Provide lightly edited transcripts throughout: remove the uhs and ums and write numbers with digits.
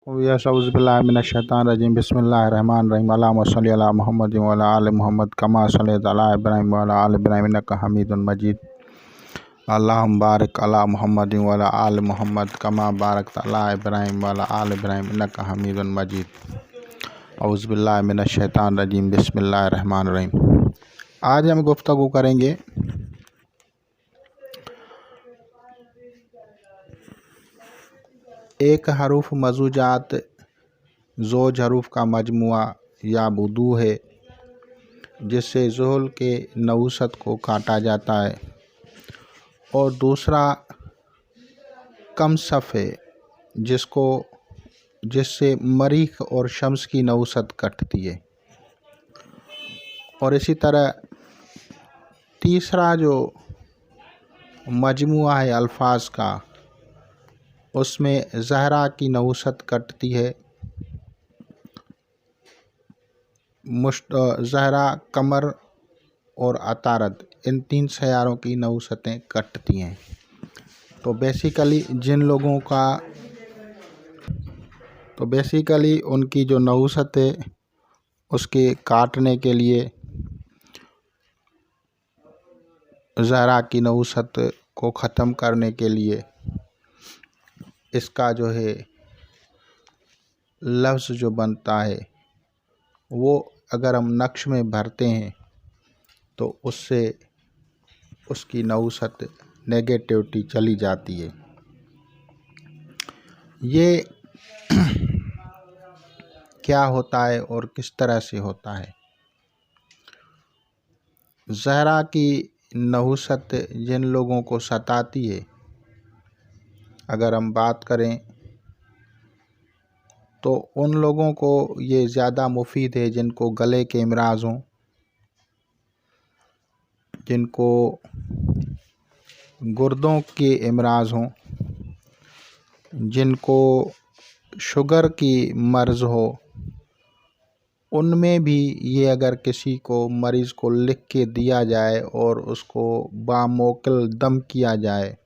औज़ुबिल्लाहिमिनश्शैतानिर्रजीम बिस्मिल्लाहिर्रहमानिर्रहीम अल्लाहुम्मा सल्लि अला मुहम्मद व अला आलि मुहम्मद कमा सल्लैता अला इब्राहीम व अला आलि इब्राहीम इन्नका हमीदुम मजीद। अल्लाहुम्मा बारिक अला मुहम्मद व अला आलि मुहम्मद कमा बारकता अला इब्राहीम व अला आलि इब्राहीम इन्नका हमीदुम मजीद। औज़ुबिल्लाहिमिनश्शैतानिर्रजीम बिस्मिल्लाहिर्रहमानिर्रहीम। आज हम गुफ्तगू करेंगे एक हरूफ मज़ूजात ज़ोज हरूफ का मजमुआ या बुदू है जिससे ज़ुहल के नवसत को काटा जाता है, और दूसरा कम सफ़ है जिससे मरीख और शम्स की नवसत कटती है। और इसी तरह तीसरा जो मजमुआ है अल्फाज का, उसमें ज़हरा की नवसत कटती है। ज़हरा, कमर और अतारद, इन तीन सयारों की नवसतें कटती हैं। तो बेसिकली उनकी जो नवसत है उसके काटने के लिए ज़हरा की नवसत को ख़त्म करने के लिए इसका जो है लफ्ज़ जो बनता है वो अगर हम नक्श में भरते हैं तो उससे उसकी नवसत नेगेटिविटी चली जाती है। ये क्या होता है और किस तरह से होता है? ज़हरा की नहुसत जिन लोगों को सताती है, अगर हम बात करें तो उन लोगों को ये ज़्यादा मुफीद है जिनको गले के इमराज़ हों, जिनको गुर्दों के इमराज़ हों, जिनको शुगर की मर्ज़ हो। उनमें भी ये अगर किसी को मरीज़ को लिख के दिया जाए और उसको बामौक़िल दम किया जाए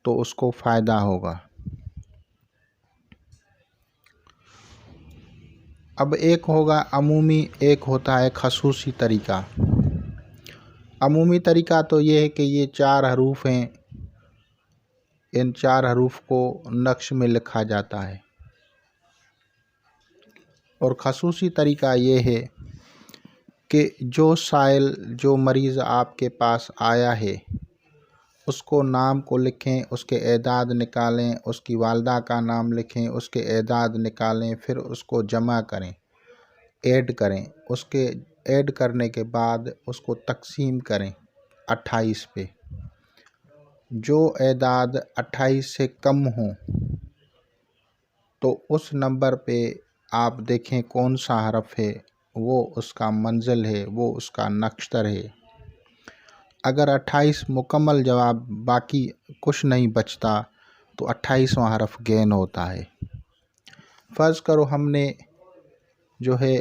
तो उसको फ़ायदा होगा। अब एक होगा अमूमी, एक होता है खसूसी तरीक़ा। अमूमी तरीक़ा तो ये है कि ये 4 हरूफ हैं, इन 4 हरूफ को नक्श में लिखा जाता है। और खसूसी तरीक़ा ये है कि जो साइल, जो मरीज़ आपके पास आया है, उसको नाम को लिखें, उसके एदाद निकालें, उसकी वालदा का नाम लिखें, उसके एदाद निकालें, फिर उसको जमा करें, ऐड करें। उसके ऐड करने के बाद उसको तकसीम करें 28 पे। जो एदाद 28 से कम हों तो उस नंबर पे आप देखें कौन सा हरफ है, वो उसका मंजिल है, वो उसका नक्शतर है। अगर 28 मुकम्मल जवाब, बाकी कुछ नहीं बचता, तो 28वां हरफ गेन होता है। फ़र्ज़ करो हमने जो है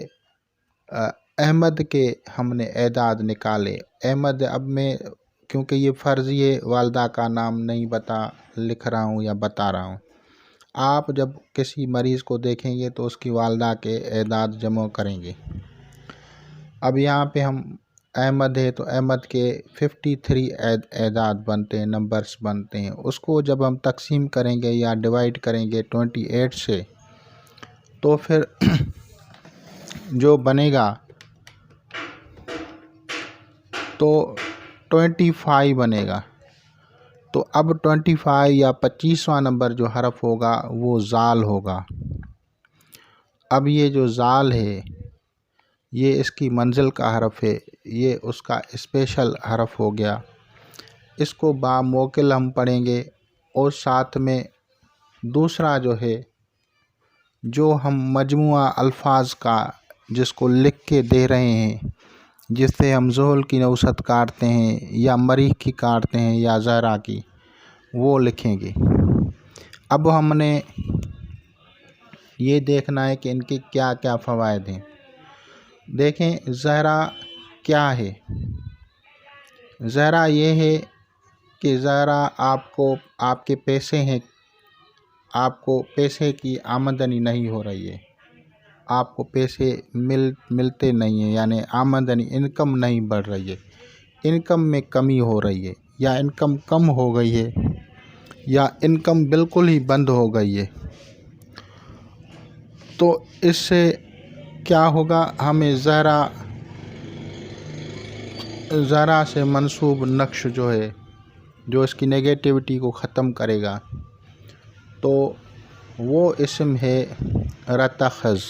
अहमद के हमने एदाद निकाले। अहमद, अब मैं क्योंकि ये फ़र्ज़ी है, वालदा का नाम नहीं लिख रहा हूँ या बता रहा हूँ। आप जब किसी मरीज़ को देखेंगे तो उसकी वालदा के एदाद जमा करेंगे। अब यहाँ पे हम अहमद है तो अहमद के 53 एदाद बनते हैं, नंबर्स बनते हैं। उसको जब हम तकसीम करेंगे या डिवाइड करेंगे 28 से, तो फिर जो बनेगा तो 25 बनेगा। तो अब 25 या 25वां नंबर जो हरफ होगा वो ज़ाल होगा। अब ये जो ज़ाल है ये इसकी मंजिल का हरफ है, ये उसका स्पेशल हरफ हो गया। इसको बामौक़िल हम पढ़ेंगे। और साथ में दूसरा जो है, जो हम मजमुआ अल्फाज का जिसको लिख के दे रहे हैं, जिससे हम ज़ुहल की नवसत काटते हैं या मरीख की काटते हैं या ज़हरा की, वो लिखेंगे। अब हमने ये देखना है कि इनके क्या क्या फ़वाइद हैं। देखें ज़हरा क्या है। ज़हरा ये है कि ज़हरा आपको, आपके पैसे हैं, आपको पैसे की आमदनी नहीं हो रही है, आपको पैसे मिलते नहीं हैं, यानी आमदनी इनकम नहीं बढ़ रही है, इनकम में कमी हो रही है, या इनकम कम हो गई है, या इनकम बिल्कुल ही बंद हो गई है, तो इससे क्या होगा, हमें ज़रा से मंसूब नक्श जो है, जो इसकी नेगेटिविटी को ख़त्म करेगा, तो वो इस्म है रतखज़।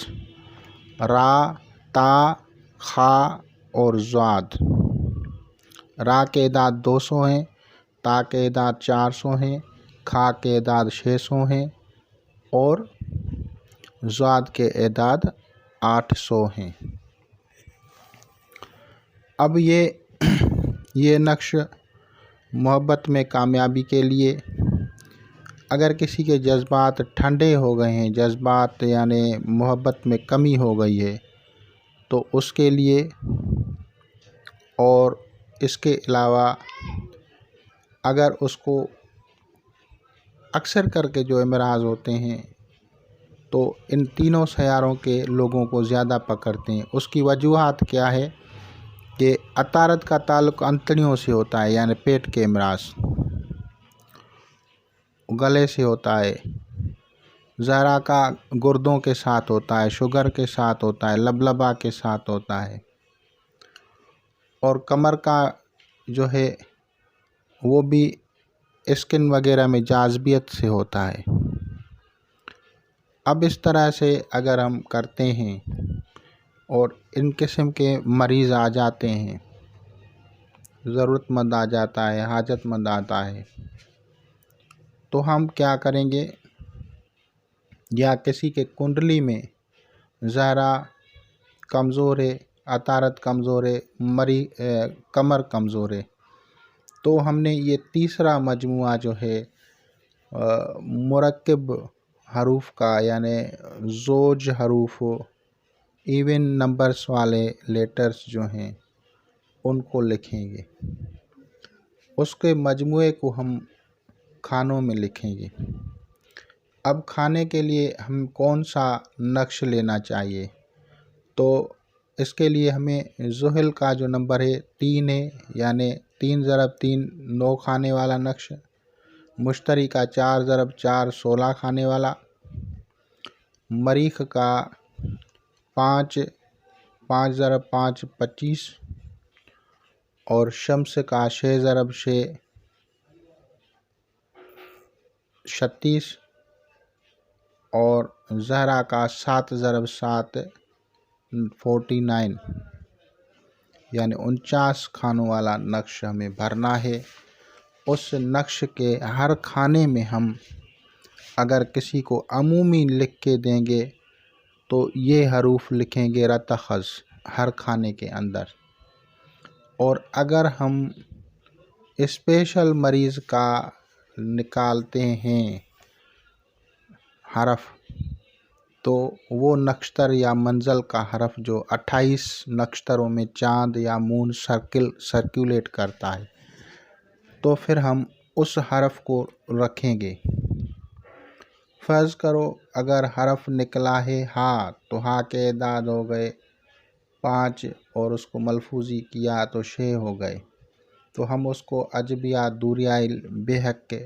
रा, ता, खा और ज़ाद। रा के एदाद 200 हैं, ता के एदाद 400 हैं, खा के एदाद 600 हैं और ज़ाद के एदाद 800 हैं। अब ये नक्श मोहब्बत में कामयाबी के लिए, अगर किसी के जज्बात ठंडे हो गए हैं, जज्बात यानी मोहब्बत में कमी हो गई है, तो उसके लिए, और इसके अलावा अगर उसको अक्सर करके जो इमराज़ होते हैं तो इन तीनों सयारों के लोगों को ज़्यादा पकड़ते हैं। उसकी वजूहात क्या है कि अतारत का ताल्लुक़ अंतड़ियों से होता है, यानी पेट के इमराज़, गले से होता है, ज़रा का गुर्दों के साथ होता है, शुगर के साथ होता है, लबलबा के साथ होता है, और कमर का जो है वो भी स्किन वगैरह में जाज़बियत से होता है। अब इस तरह से अगर हम करते हैं और इन किस्म के मरीज़ आ जाते हैं, ज़रूरतमंद आ जाता है, हाजतमंद आता है, तो हम क्या करेंगे, या किसी के कुंडली में ज़रा कमज़ोर है, अतारत कमज़ोर है, कमर कमज़ोर है, तो हमने ये तीसरा मजमुआ जो है मुरक्कब हरूफ का, यानी ज़ोज हरूफ, इवन नंबर्स वाले लेटर्स जो हैं उनको लिखेंगे। उसके मजमुए को हम खानों में लिखेंगे। अब खाने के लिए हम कौन सा नक्श लेना चाहिए, तो इसके लिए हमें ज़ुहल का जो नंबर है 3 है, यानी 3 ज़रब 3 9 खाने वाला नक्श, मुश्तरी का 4 ज़रब 4 16 खाने वाला, मरीख का 5 ज़रब 5 25, और शम्स का 6 ज़रब 6 36, और ज़हरा का 7 ज़रब 7 49, यानी 49 खानों वाला नक्श हमें भरना है। उस नक्श के हर खाने में हम अगर किसी को अमूमी लिख के देंगे तो ये हरूफ लिखेंगे रतखज़ हर खाने के अंदर, और अगर हम स्पेशल मरीज़ का निकालते हैं हरफ, तो वो नक्शतर या मंज़ल का हरफ जो 28 नक्शतरों में चाँद या मून सर्कुलेट करता है, तो फिर हम उस हरफ को रखेंगे। फ़र्ज़ करो अगर हरफ निकला है हा, तो हा के एदाद हो गए 5 और उसको मलफूज़ी किया तो 6 हो गए, तो हम उसको अजबिया दूरियाइल बेहक के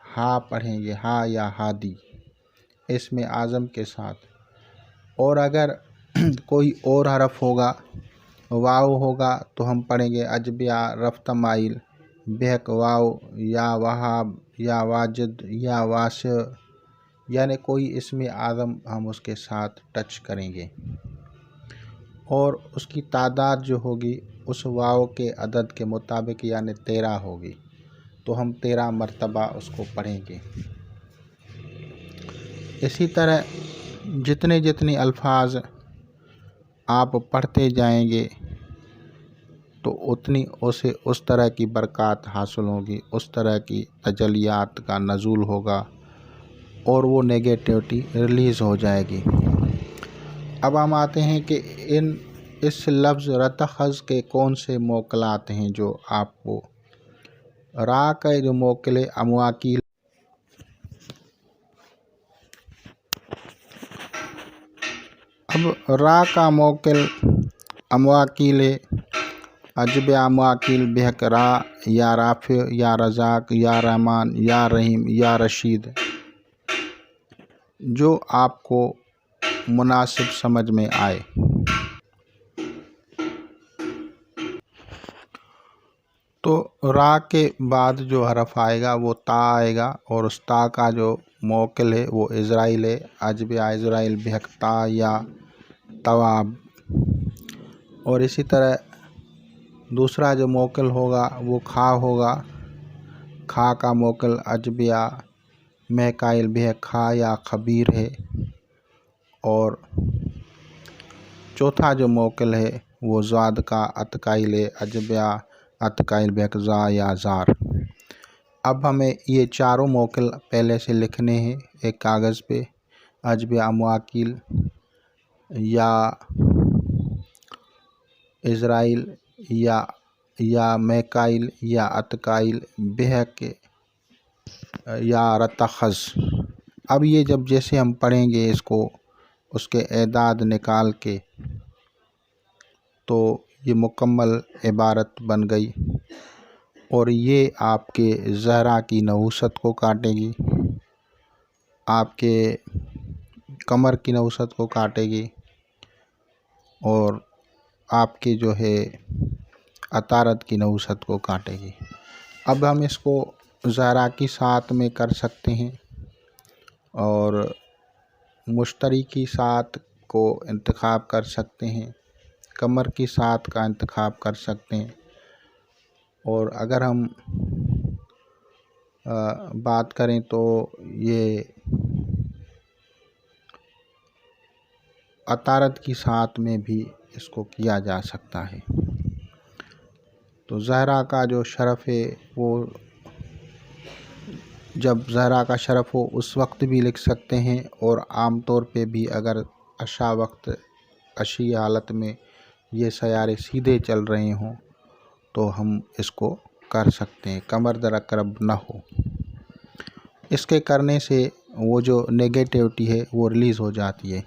हा पढ़ेंगे, हा या हादी इसमें आज़म के साथ। और अगर कोई और हरफ होगा, वाव होगा, तो हम पढ़ेंगे अजबिया रफ्तमाइल बेहक वाव या वहाब या वाजिद या वास, यानी कोई इसमें आज़म हम उसके साथ टच करेंगे, और उसकी तादाद जो होगी उस वाव के अदद के मुताबिक यानी 13 होगी, तो हम 13 मरतबा उसको पढ़ेंगे। इसी तरह जितने जितने अल्फाज आप पढ़ते जाएंगे तो उतनी उसे उस तरह की बरक़ात हासिल होगी, उस तरह की तजलियात का नज़ूल होगा और वो नेगेटिविटी रिलीज़ हो जाएगी। अब हम आते हैं कि इस लफ्ज़ रतखज़ के कौन से मौक़लात हैं जो आपको रा का जो मौक़ले अमवाकील अब रा का मोकिल अमवाकिल अजब अमवाकिल बेहक रा या राफ़ि या रज़ाक या रहमान या रहीम या रशीद, जो आपको मुनासिब समझ में आए। तो रा के बाद जो हरफ आएगा वो ता आएगा, और उस ता का जो मोकिल है वो इज़राइल है। अजब इज़राइल बेहक ता या तवाब। और इसी तरह दूसरा जो मोकिल होगा वो खा होगा। खा का मोकिल अजबिया महकाइल बेहक खा या खबीर है। और चौथा जो मोकिल है वो ज़ाद का अतकाइल है। अजबिया अतकाइल बेहक ज़ा या ज़ार। अब हमें ये चारों मोकिल पहले से लिखने हैं एक कागज़ पे। अजबिया अमवाकिल या इज़राइल या मैकाइल या अतकाइल बेहक या रतखज़। अब ये जब जैसे हम पढ़ेंगे इसको, उसके एदाद निकाल के, तो ये मुकम्मल इबारत बन गई। और ये आपके ज़हरा की नहुसत को काटेगी, आपके कमर की नहुसत को काटेगी, और आपके जो है अतारत की नहुसत को काटेगी। अब हम इसको ज़हरा की साथ में कर सकते हैं, और मुश्तरी की साथ को इंतखाब कर सकते हैं, कमर की साथ का इंतखाब कर सकते हैं। और अगर हम बात करें तो ये अतारत की साथ में भी इसको किया जा सकता है। तो ज़हरा का जो शरफ़ है वो जब ज़हरा का शरफ़ हो उस वक्त भी लिख सकते हैं, और आम तौर पे भी अगर अशा वक्त अशी हालत में ये सयारे सीधे चल रहे हों तो हम इसको कर सकते हैं, कमर दरकरब न हो। इसके करने से वो जो नेगेटिविटी है वो रिलीज़ हो जाती है।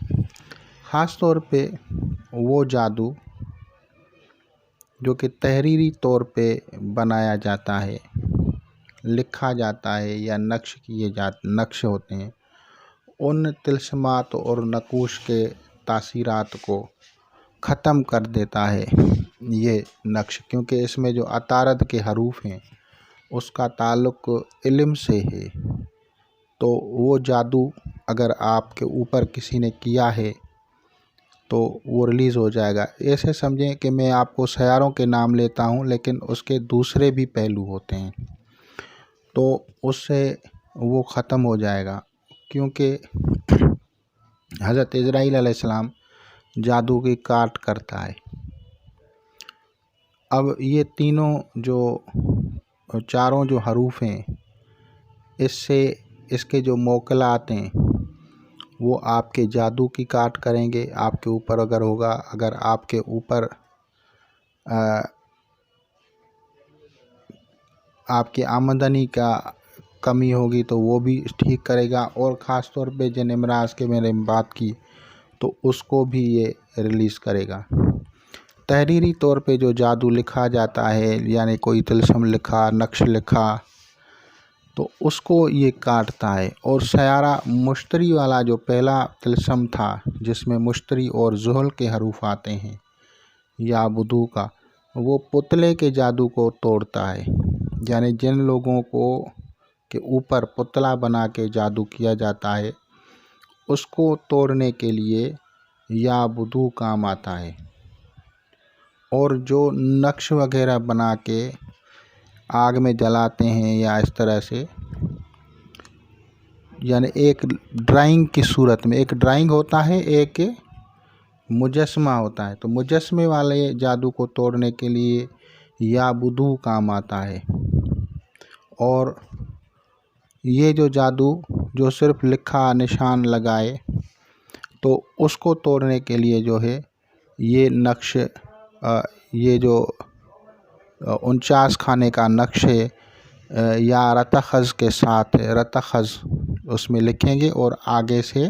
ख़ास तौर पे वो जादू जो कि तहरीरी तौर पे बनाया जाता है, लिखा जाता है, या नक्श होते हैं, उन तिल्स्मात और नकूश के तासीरात को ख़त्म कर देता है ये नक्श। क्योंकि इसमें जो अतारत के हरूफ हैं उसका ताल्लुक़ इल्म से है। तो वो जादू अगर आपके ऊपर किसी ने किया है तो वो रिलीज़ हो जाएगा। ऐसे समझें कि मैं आपको सयारों के नाम लेता हूँ, लेकिन उसके दूसरे भी पहलू होते हैं, तो उससे वो ख़त्म हो जाएगा। क्योंकि हज़रत इज़राइल अलैहिस्सलाम जादू की काट करता है। अब ये तीनों जो चारों जो हरूफ हैं, इससे इसके जो मोकलात हैं वो आपके जादू की काट करेंगे। आपके ऊपर अगर होगा, अगर आपके ऊपर आपकी आमदनी का कमी होगी तो वो भी ठीक करेगा। और ख़ास तौर पे जिन इमराज के मैंने बात की तो उसको भी ये रिलीज़ करेगा। तहरीरी तौर पे जो जादू लिखा जाता है, यानी कोई तिल्स्म लिखा, नक्श लिखा, तो उसको ये काटता है। और सयारा मुश्तरी वाला जो पहला तिल्स्म था जिसमें मुश्तरी और ज़ुहल के हरूफ आते हैं, या बुदू का, वो पुतले के जादू को तोड़ता है। यानी जिन लोगों को के ऊपर पुतला बना के जादू किया जाता है उसको तोड़ने के लिए या बुदू काम आता है। और जो नक्श वगैरह बना के आग में जलाते हैं या इस तरह से, यानी एक ड्राइंग की सूरत में, एक ड्राइंग होता है, एक मुजस्मा होता है, तो मुजस्मे वाले जादू को तोड़ने के लिए या बुदू काम आता है। और ये जो जादू जो सिर्फ़ लिखा निशान लगाए, तो उसको तोड़ने के लिए जो है ये नक्श, ये जो 49 खाने का नक्श है या रतखज़ के साथ, रतखज़ उसमें लिखेंगे और आगे से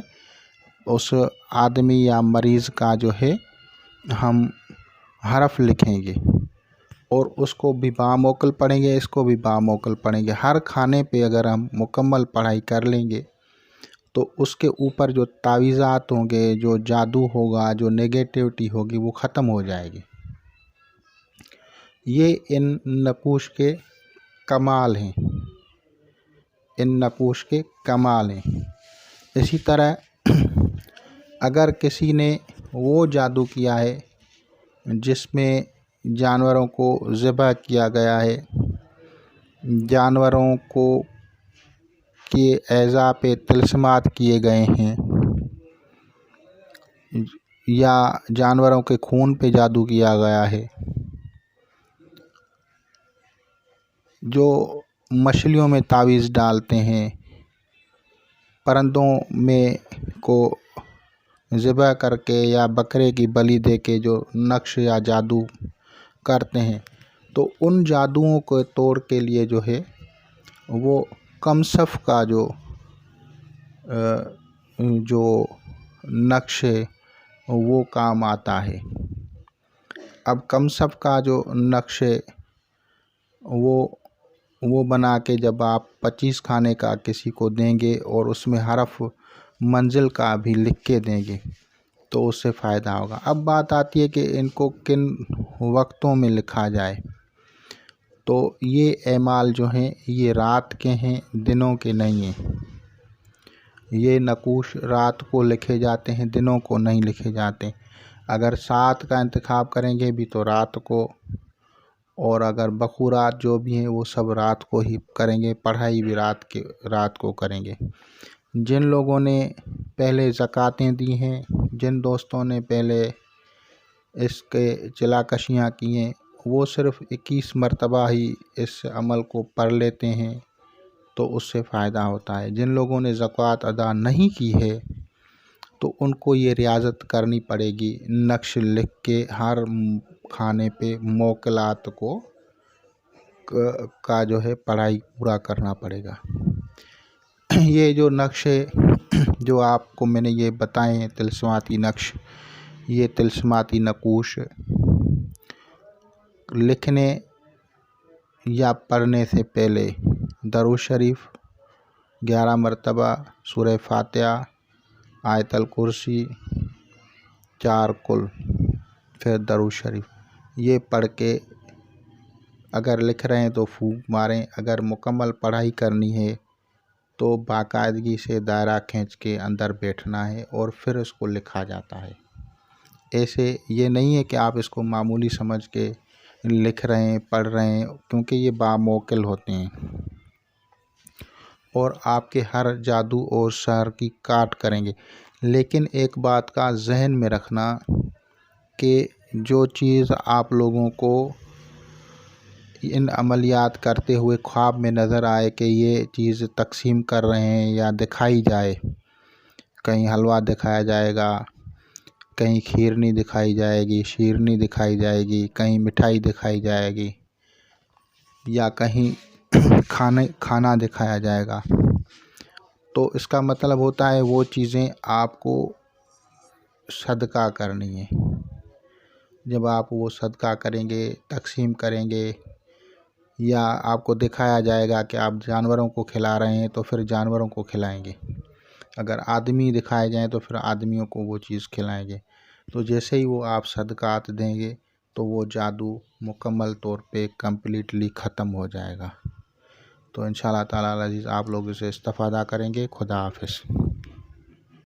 उस आदमी या मरीज़ का जो है हम हरफ लिखेंगे और उसको भी बामौकल पढ़ेंगे, इसको भी बामौकल पढ़ेंगे। हर खाने पे अगर हम मुकम्मल पढ़ाई कर लेंगे तो उसके ऊपर जो तावीज़ात होंगे, जो जादू होगा, जो नेगेटिविटी होगी, वो ख़त्म हो जाएगी। ये इन नक़ूश के कमाल हैं, इन नक़ूश के कमाल हैं। इसी तरह अगर किसी ने वो जादू किया है जिसमें जानवरों को ज़िबह किया गया है, जानवरों को के एज़ा पे तिल्स्मात किए गए हैं, या जानवरों के खून पे जादू किया गया है, जो मछलियों में तावीज़ डालते हैं, परिंदों में को ज़िबह करके या बकरे की बलि दे के जो नक्श या जादू करते हैं, तो उन जादुओं को तोड़ के लिए जो है वो कमसफ का जो नक्श है वो काम आता है। अब कमसफ का जो नक्श है वो बना के जब आप 25 खाने का किसी को देंगे और उसमें हरफ मंजिल का भी लिख के देंगे तो उससे फ़ायदा होगा। अब बात आती है कि इनको किन वक्तों में लिखा जाए। तो ये एमाल जो हैं ये रात के हैं, दिनों के नहीं हैं। ये नक़ूश रात को लिखे जाते हैं, दिनों को नहीं लिखे जाते। अगर 7 का इंतखाब करेंगे भी तो रात को, और अगर बखूरात जो भी हैं वो सब रात को ही करेंगे, पढ़ाई भी रात को करेंगे। जिन लोगों ने पहले ज़कातें दी हैं, जिन दोस्तों ने पहले इसके चिलाकशियाँ की हैं, वो सिर्फ़ 21 मरतबा ही इस अमल को पढ़ लेते हैं तो उससे फ़ायदा होता है। जिन लोगों ने ज़कात अदा नहीं की है तो उनको ये रियाज़त करनी पड़ेगी, नक्श लिख के हर खाने पे मौकलात को का जो है पढ़ाई पूरा करना पड़ेगा। ये जो नक्श जो आपको मैंने ये बताए हैं तिल्स्माती नक्श, ये तिल्स्माती नक़ूश लिखने या पढ़ने से पहले दरूद शरीफ 11 मरतबा, सूरह फातिहा, आयतल कुर्सी, 4 कुल, फिर दरूद शरीफ, ये पढ़ के अगर लिख रहे हैं तो फूंक मारें। अगर मुकम्मल पढ़ाई करनी है तो बाकायदगी से दायरा खींच के अंदर बैठना है और फिर इसको लिखा जाता है। ऐसे ये नहीं है कि आप इसको मामूली समझ के लिख रहे हैं, पढ़ रहे हैं, क्योंकि ये बामौकिल होते हैं और आपके हर जादू और शहर की काट करेंगे। लेकिन एक बात का जहन में रखना कि जो चीज़ आप लोगों को इन अमलियात करते हुए ख्वाब में नज़र आए कि ये चीज़ तकसीम कर रहे हैं या दिखाई जाए, कहीं हलवा दिखाया जाएगा, कहीं खीरनी दिखाई जाएगी, शीरनी दिखाई जाएगी, कहीं मिठाई दिखाई जाएगी, या कहीं खाना दिखाया जाएगा, तो इसका मतलब होता है वो चीज़ें आपको सदका करनी है। जब आप वो सदका करेंगे, तकसीम करेंगे, या आपको दिखाया जाएगा कि आप जानवरों को खिला रहे हैं तो फिर जानवरों को खिलाएंगे, अगर आदमी दिखाए जाएँ तो फिर आदमियों को वो चीज़ खिलाएंगे। तो जैसे ही वो आप सदकात देंगे तो वो जादू मुकम्मल तौर पे कम्प्लीटली ख़त्म हो जाएगा। तो इंशाअल्लाह ताला अज़ीज़ आप लोग इसे इस्तेफ़ादा करेंगे। खुदा हाफ़िज़।